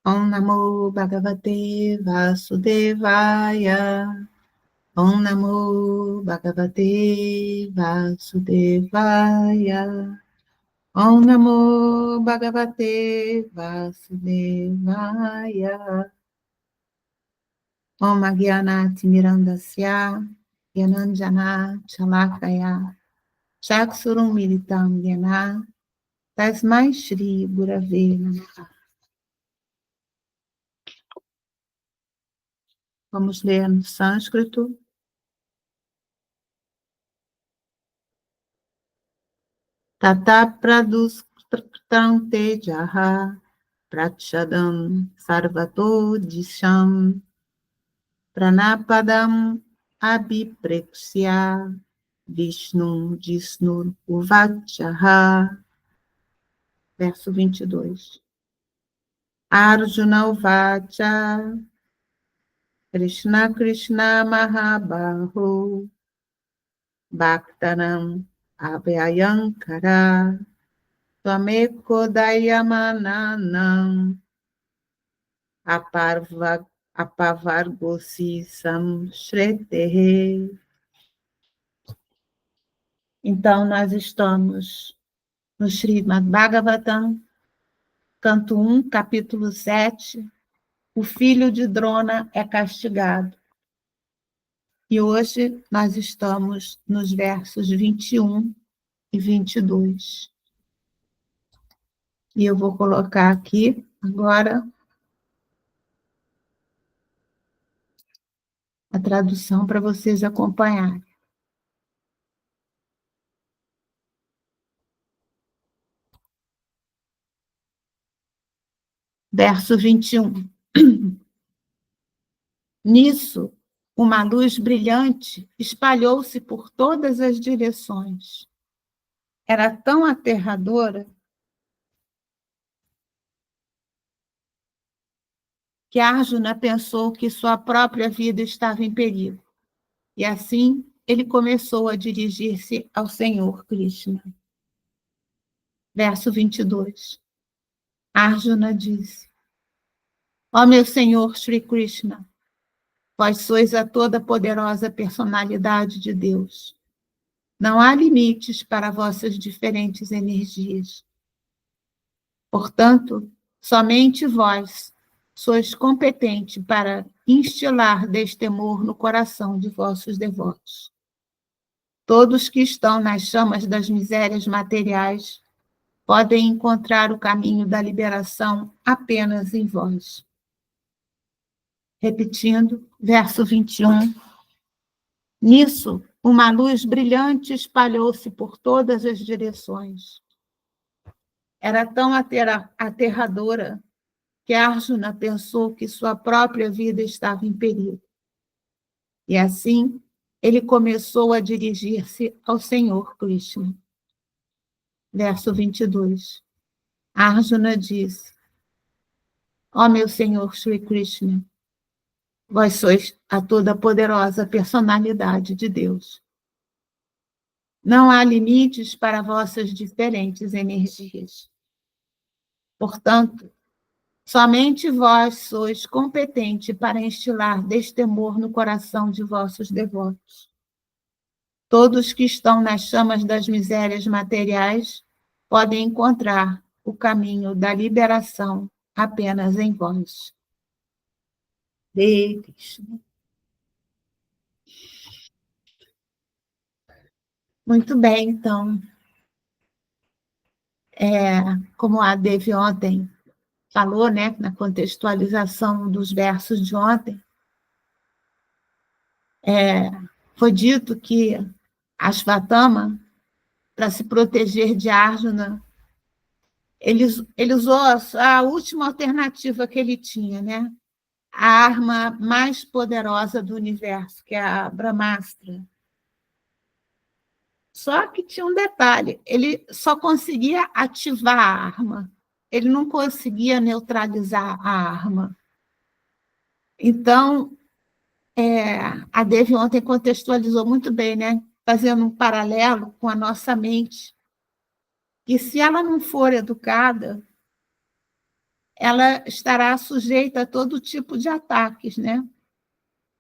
Om Namo Bhagavate Vasudevaya. Om Namo Bhagavate Vasudevaya. Om Namo Bhagavate Vasudevaya. Om Agyanati Mirandasya Yananjana Chalakaya Chaksurum Militam Yena Tasmai Shri Gurave Namaha. Vamos ler no sânscrito. Tata praduskritam tejaha pratchadam sarvato disham pranapadam abhiprexya Vishnur uvachaha. Verso 22. Arjuna uvacha Krishna Krishna Mahabaho Bhaktanam Abhayankara Tvameko Dayamananam Apavargosi Samshretehe. Então, nós estamos no Srimad Bhagavatam, canto 1, capítulo 7, o filho de Drona é castigado. E hoje nós estamos nos versos 21 e 22. E eu vou colocar aqui agora a tradução para vocês acompanharem. Verso 21. Nisso, uma luz brilhante espalhou-se por todas as direções. Era tão aterradora que Arjuna pensou que sua própria vida estava em perigo. E assim, ele começou a dirigir-se ao Senhor Krishna. Verso 22. Arjuna disse: Ó meu Senhor Shri Krishna, vós sois a toda poderosa personalidade de Deus. Não há limites para vossas diferentes energias. Portanto, somente vós sois competente para instilar destemor no coração de vossos devotos. Todos que estão nas chamas das misérias materiais podem encontrar o caminho da liberação apenas em vós. Repetindo, verso 21. Nisso, uma luz brilhante espalhou-se por todas as direções. Era tão aterradora que Arjuna pensou que sua própria vida estava em perigo. E assim, ele começou a dirigir-se ao Senhor Krishna. Verso 22. Arjuna disse: Ó meu Senhor Shri Krishna, vós sois a toda poderosa personalidade de Deus. Não há limites para vossas diferentes energias. Portanto, somente vós sois competente para instilar destemor no coração de vossos devotos. Todos que estão nas chamas das misérias materiais podem encontrar o caminho da liberação apenas em vós. Hare Krishna. Muito bem, então. Como a Devi ontem falou, né, na contextualização dos versos de ontem, foi dito que Ashvatthama, para se proteger de Arjuna, ele usou a última alternativa que ele tinha, né? A arma mais poderosa do universo, que é a Brahmastra. Só que tinha um detalhe, ele só conseguia ativar a arma, ele não conseguia neutralizar a arma. Então, a Devi ontem contextualizou muito bem, né? Fazendo um paralelo com a nossa mente, que se ela não for educada, ela estará sujeita a todo tipo de ataques, né?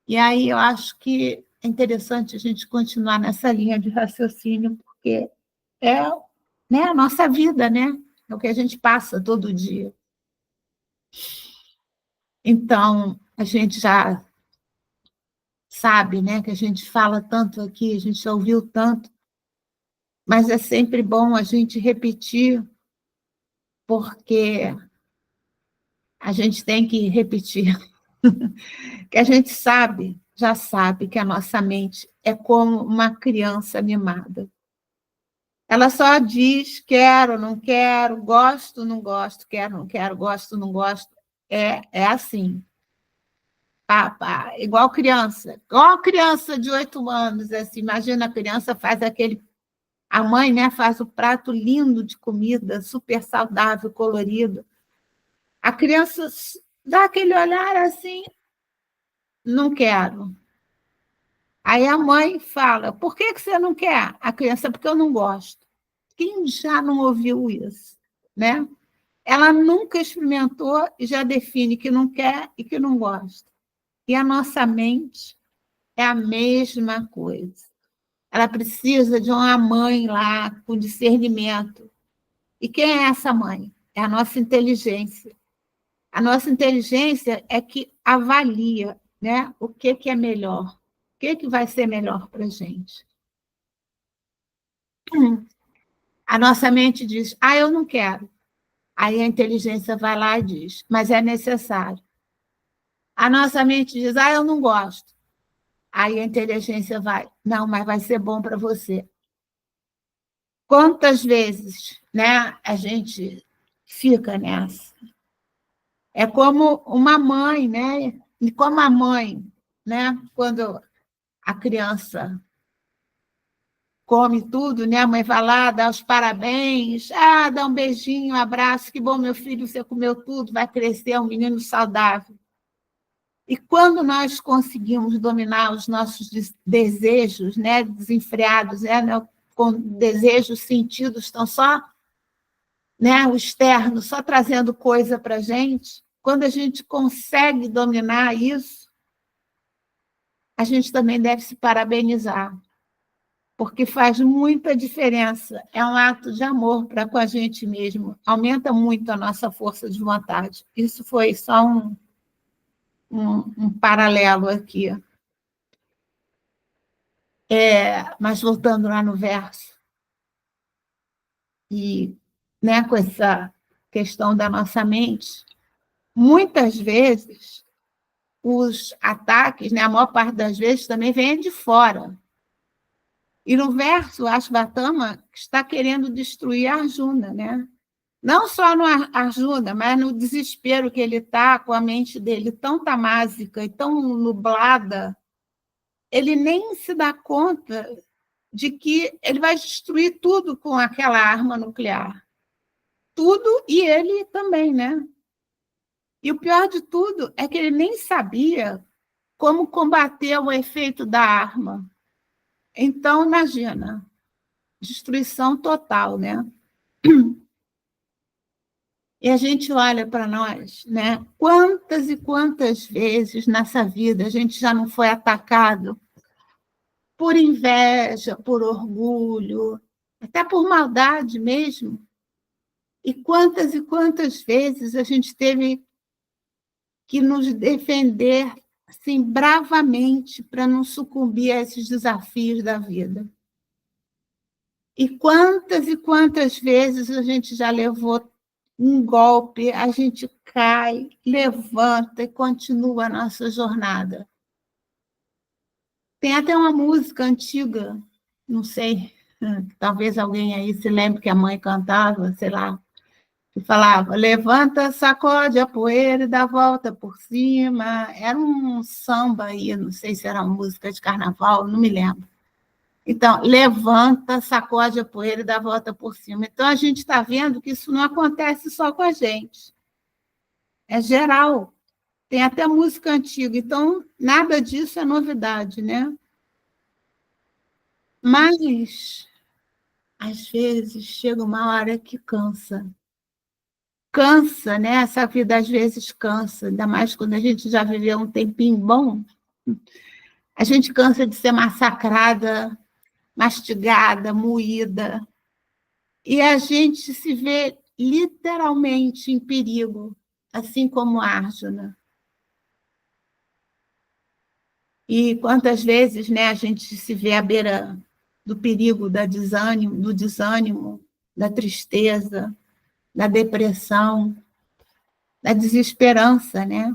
E aí eu acho que é interessante a gente continuar nessa linha de raciocínio, porque é, né, a nossa vida, né? É o que a gente passa todo dia. Então, a gente já sabe, né, que a gente fala tanto aqui, a gente já ouviu tanto, mas é sempre bom a gente repetir, porque a gente tem que repetir, que a gente sabe, já sabe que a nossa mente é como uma criança mimada. Ela só diz quero, não quero, gosto, não gosto, quero, não quero, gosto, não gosto. É assim. Igual criança de 8 anos. Assim, imagina a criança faz aquele. A mãe, né, faz o prato lindo de comida, super saudável, colorido. A criança dá aquele olhar assim, não quero. Aí a mãe fala, por que você não quer? A criança, porque eu não gosto. Quem já não ouviu isso, né? Ela nunca experimentou e já define que não quer e que não gosta. E a nossa mente é a mesma coisa. Ela precisa de uma mãe lá com discernimento. E quem é essa mãe? É a nossa inteligência. A nossa inteligência é que avalia, né, o que é melhor, o que vai ser melhor para a gente. A nossa mente diz, eu não quero. Aí a inteligência vai lá e diz, mas é necessário. A nossa mente diz, eu não gosto. Aí a inteligência vai, não, mas vai ser bom para você. Quantas vezes, né, a gente fica nessa? É como uma mãe, né? E como a mãe, né? Quando a criança come tudo, né? A mãe vai lá, dá os parabéns, dá um beijinho, um abraço, que bom, meu filho, você comeu tudo, vai crescer, é um menino saudável. E quando nós conseguimos dominar os nossos desejos, né, desenfreados, né, com desejos sentidos, estão só, né, o externo, só trazendo coisa para a gente, quando a gente consegue dominar isso, a gente também deve se parabenizar, porque faz muita diferença. É um ato de amor para com a gente mesmo, aumenta muito a nossa força de vontade. Isso foi só um paralelo aqui. Mas voltando lá no verso, e, né, com essa questão da nossa mente, muitas vezes os ataques, né, a maior parte das vezes, também vêm de fora. E no verso, Ashvatthama está querendo destruir a Arjuna, né? Não só no Arjuna, mas no desespero que ele está, com a mente dele tão tamásica e tão nublada, ele nem se dá conta de que ele vai destruir tudo com aquela arma nuclear. Tudo e ele também, né? E o pior de tudo é que ele nem sabia como combater o efeito da arma. Então, imagina, destruição total, né? E a gente olha para nós, né? Quantas e quantas vezes nessa vida a gente já não foi atacado por inveja, por orgulho, até por maldade mesmo. E quantas vezes a gente teve que nos defender assim, bravamente para não sucumbir a esses desafios da vida. E quantas vezes a gente já levou um golpe, a gente cai, levanta e continua a nossa jornada. Tem até uma música antiga, não sei, talvez alguém aí se lembre que a mãe cantava, sei lá, que falava, levanta, sacode a poeira e dá volta por cima. Era um samba aí, não sei se era uma música de carnaval, não me lembro. Então, levanta, sacode a poeira e dá volta por cima. Então, a gente está vendo que isso não acontece só com a gente. É geral. Tem até música antiga. Então, nada disso é novidade, né? Mas, às vezes, chega uma hora que cansa. cansa, né? Essa vida às vezes cansa, ainda mais quando a gente já viveu um tempinho bom. A gente cansa de ser massacrada, mastigada, moída, e a gente se vê literalmente em perigo, assim como Arjuna. E quantas vezes, né, a gente se vê à beira do perigo, do desânimo, da tristeza, da depressão, da desesperança, né?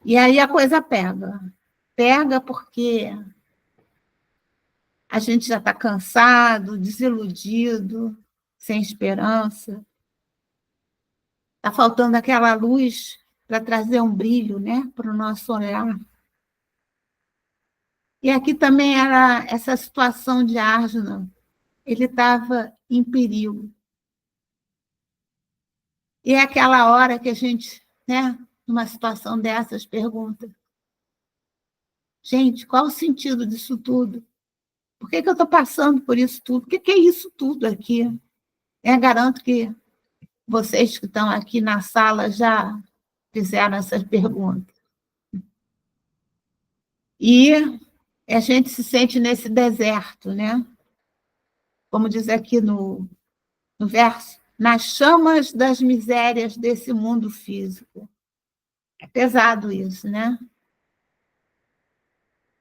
E aí a coisa pega. Pega porque a gente já está cansado, desiludido, sem esperança. Está faltando aquela luz para trazer um brilho, né, para o nosso olhar. E aqui também era essa situação de Arjuna. Ele estava em perigo. E é aquela hora que a gente, né, numa situação dessas, pergunta: gente, qual o sentido disso tudo? Por que eu estou passando por isso tudo? O que é isso tudo aqui? Garanto que vocês que estão aqui na sala já fizeram essas perguntas. E a gente se sente nesse deserto, né? Como diz aqui no verso, nas chamas das misérias desse mundo físico. É pesado isso, né?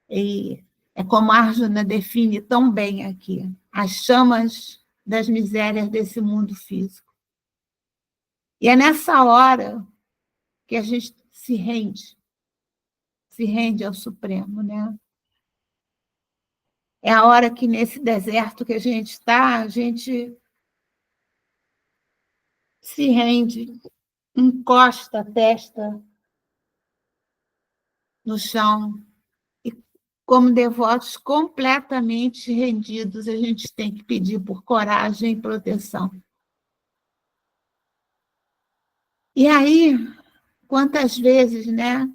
E é como Arjuna define tão bem aqui, as chamas das misérias desse mundo físico. E é nessa hora que a gente se rende ao Supremo, né? É a hora que nesse deserto que a gente está, a gente se rende, encosta a testa no chão e, como devotos completamente rendidos, a gente tem que pedir por coragem e proteção. E aí, quantas vezes, né?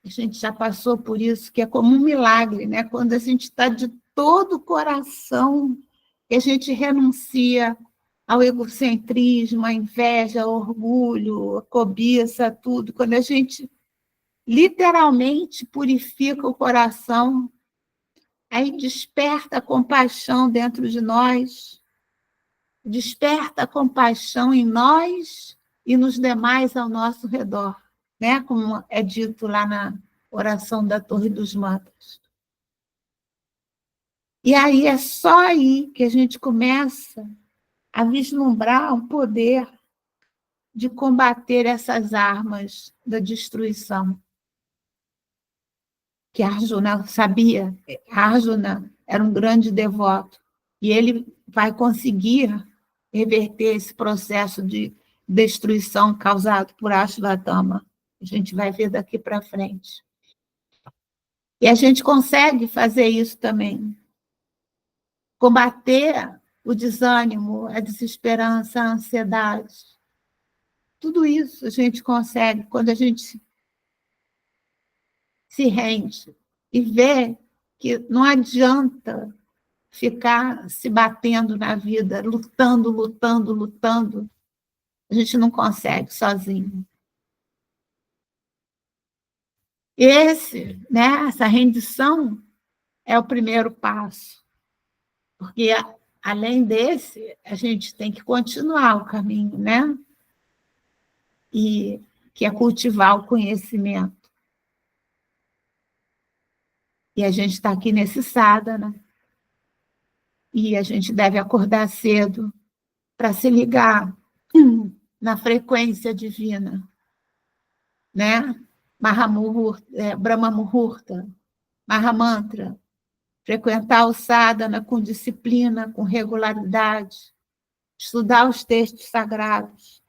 A gente já passou por isso, que é como um milagre, né? Quando a gente está de todo o coração, que a gente renuncia ao egocentrismo, à inveja, ao orgulho, à cobiça, tudo. Quando a gente literalmente purifica o coração, aí desperta a compaixão dentro de nós, desperta a compaixão em nós e nos demais ao nosso redor, né? Como é dito lá na oração da Torre dos Mantras. E aí é só aí que a gente começa a vislumbrar o poder de combater essas armas da destruição. Que Arjuna sabia, Arjuna era um grande devoto, e ele vai conseguir reverter esse processo de destruição causado por Ashwatthama. A gente vai ver daqui para frente. E a gente consegue fazer isso também. Combater o desânimo, a desesperança, a ansiedade. Tudo isso a gente consegue quando a gente se rende e vê que não adianta ficar se batendo na vida, lutando, lutando, lutando. A gente não consegue sozinho. Essa rendição é o primeiro passo, porque além desse, a gente tem que continuar o caminho, né? E que é cultivar o conhecimento. E a gente está aqui nesse sadhana, e a gente deve acordar cedo para se ligar na frequência divina, né? Brahma Muhurta, Mahamantra, frequentar o sadhana com disciplina, com regularidade, estudar os textos sagrados.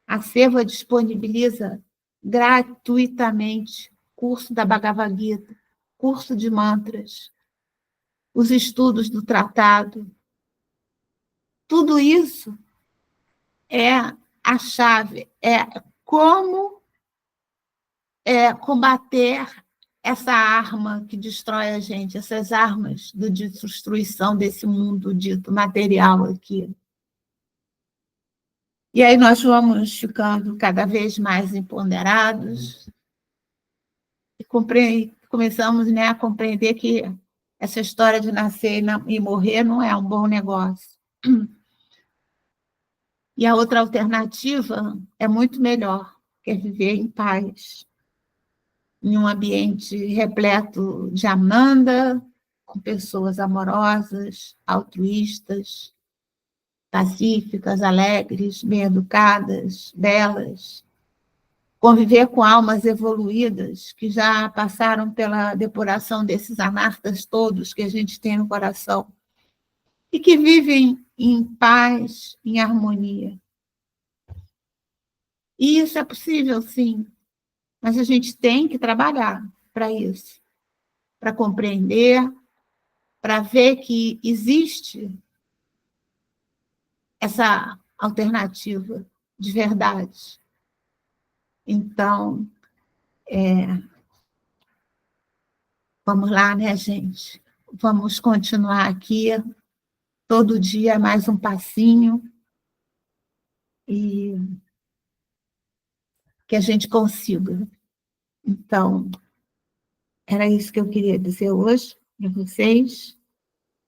A Seva disponibiliza gratuitamente curso da Bhagavad Gita, curso de mantras, os estudos do tratado. Tudo isso é a chave, é como combater essa arma que destrói a gente, essas armas de destruição desse mundo dito material aqui. E aí nós vamos ficando cada vez mais empoderados e começamos, né, a compreender que essa história de nascer e morrer não é um bom negócio. E a outra alternativa é muito melhor, que é viver em paz, em um ambiente repleto de Ananda, com pessoas amorosas, altruístas, pacíficas, alegres, bem-educadas, belas, conviver com almas evoluídas que já passaram pela depuração desses anartas todos que a gente tem no coração e que vivem em paz, em harmonia. E isso é possível, sim, mas a gente tem que trabalhar para isso, para compreender, para ver que existe essa alternativa de verdade. Então, vamos lá, né, gente? Vamos continuar aqui, todo dia mais um passinho, e que a gente consiga. Então, era isso que eu queria dizer hoje para vocês.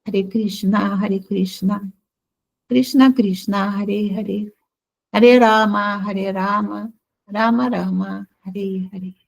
Hare Krishna, Hare Krishna, Krishna Krishna, Hare Hare, Hare Rama, Rama Rama, Hare Hare.